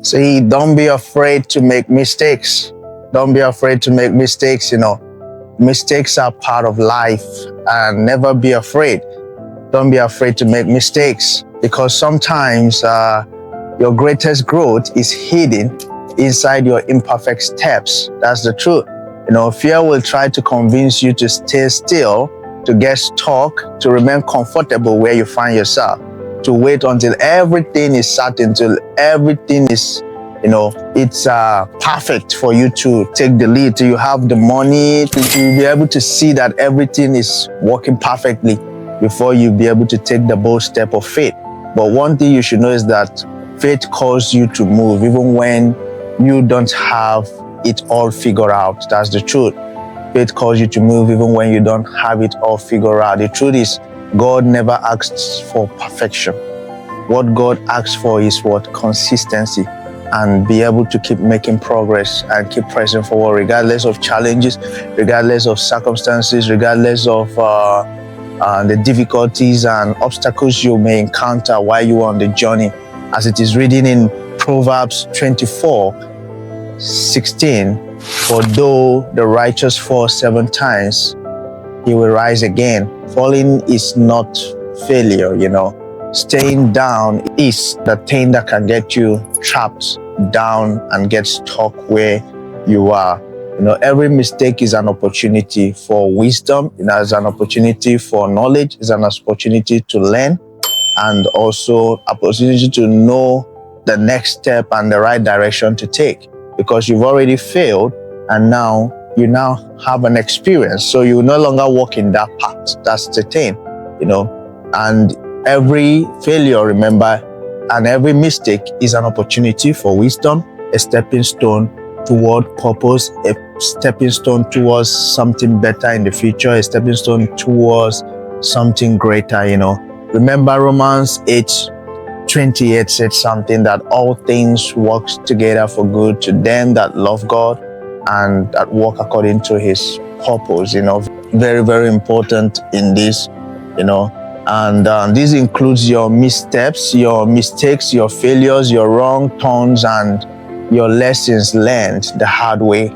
See, don't be afraid to make mistakes. Don't be afraid to make mistakes, Mistakes are part of life, and never be afraid. Don't be afraid to make mistakes, because sometimes your greatest growth is hidden inside your imperfect steps. That's the truth. Fear will try to convince you to stay still, to get stuck, to remain comfortable where you find yourself, to wait until everything is certain, till everything is, it's perfect for you to take the lead, till you have the money, to be able to see that everything is working perfectly before you be able to take the bold step of faith. But one thing you should know is that faith calls you to move even when you don't have it all figured out. That's the truth. Faith calls you to move even when you don't have it all figured out. The truth is, God never asks for perfection. What God asks for is what? Consistency, and be able to keep making progress and keep pressing forward regardless of challenges, regardless of circumstances, regardless of the difficulties and obstacles you may encounter while you are on the journey. As it is written in Proverbs 24:16, for though the righteous fall 7 times, he will rise again. Falling is not failure, Staying down is the thing that can get you trapped down and get stuck where you are. Every mistake is an opportunity for wisdom, it's an opportunity for knowledge, it's an opportunity to learn, and also opportunity to know the next step and the right direction to take, because you've already failed and now you have an experience, so you no longer walk in that path. That's the thing, and every failure, remember, and every mistake is an opportunity for wisdom, a stepping stone toward purpose, a stepping stone towards something better in the future, a stepping stone towards something greater, Remember Romans 8:28 said something, that all things work together for good to them that love God and that work according to his purpose. Very, very important in this, and this includes your missteps, your mistakes, your failures, your wrong turns, and your lessons learned the hard way.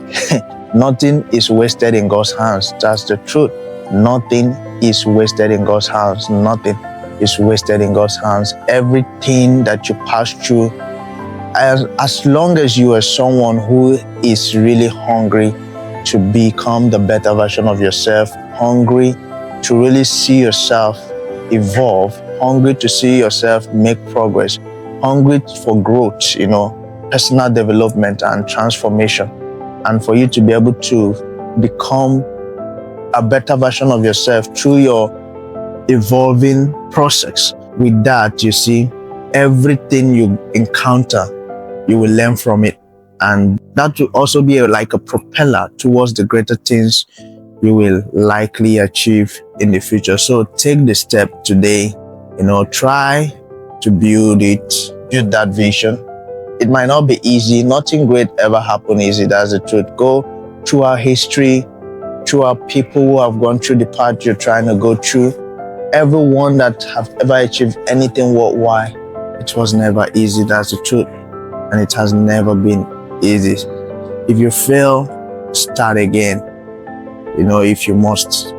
Nothing is wasted in God's hands. That's the truth. Nothing is wasted in God's hands. Nothing is wasted in God's hands. Everything that you pass through, as long as you are someone who is really hungry to become the better version of yourself, hungry to really see yourself evolve, hungry to see yourself make progress, hungry for growth, personal development and transformation, and for you to be able to become a better version of yourself through your evolving process. With that, you see, everything you encounter, you will learn from it, and that will also be like a propeller towards the greater things you will likely achieve in the future. So take the step today, try to build that vision. It might not be easy. Nothing great ever happened easy. That's the truth. Go through our history, through our people who have gone through the path you're trying to go through. Everyone that have ever achieved anything worthwhile, it was never easy. That's the truth. And it has never been easy. If you fail, start again. If you must,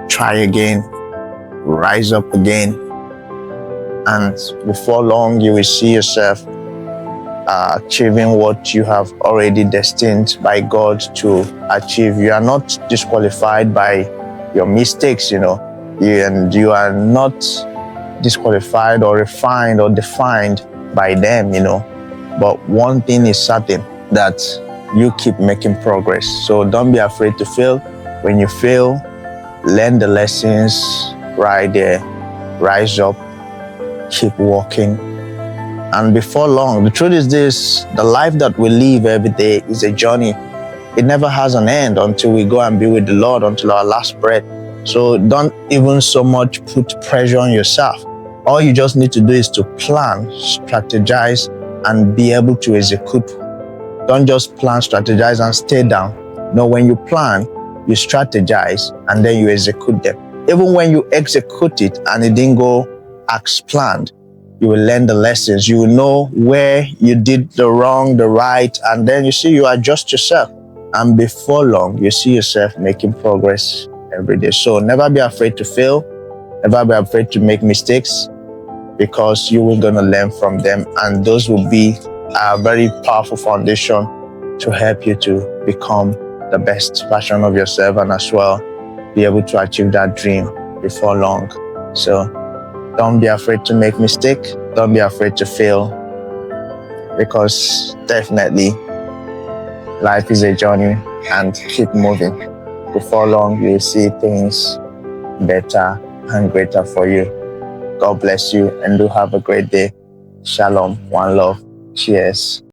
try again, rise up again. And before long, you will see yourself achieving what you have already destined by God to achieve. You are not disqualified by your mistakes, and you are not disqualified or refined or defined by them, But one thing is certain, that you keep making progress. So don't be afraid to fail. When you fail, learn the lessons right there, rise up, keep walking. And before long, the truth is this, the life that we live every day is a journey. It never has an end until we go and be with the Lord, until our last breath. So don't even so much put pressure on yourself. All you just need to do is to plan, strategize, and be able to execute. Don't just plan, strategize, and stay down. No, when you plan, you strategize, and then you execute them. Even when you execute it and it didn't go as planned, You will learn the lessons. You will know where you did the wrong, the right, and then you adjust yourself. And before long, you see yourself making progress every day. So never be afraid to fail. Never be afraid to make mistakes, because you will gonna learn from them, and those will be a very powerful foundation to help you to become the best version of yourself, and as well be able to achieve that dream before long. So don't be afraid to make mistake. Don't be afraid to fail, because definitely life is a journey, and keep moving. Before long, you will see things better and greater for you. God bless you, and do have a great day. Shalom. One love. Cheers.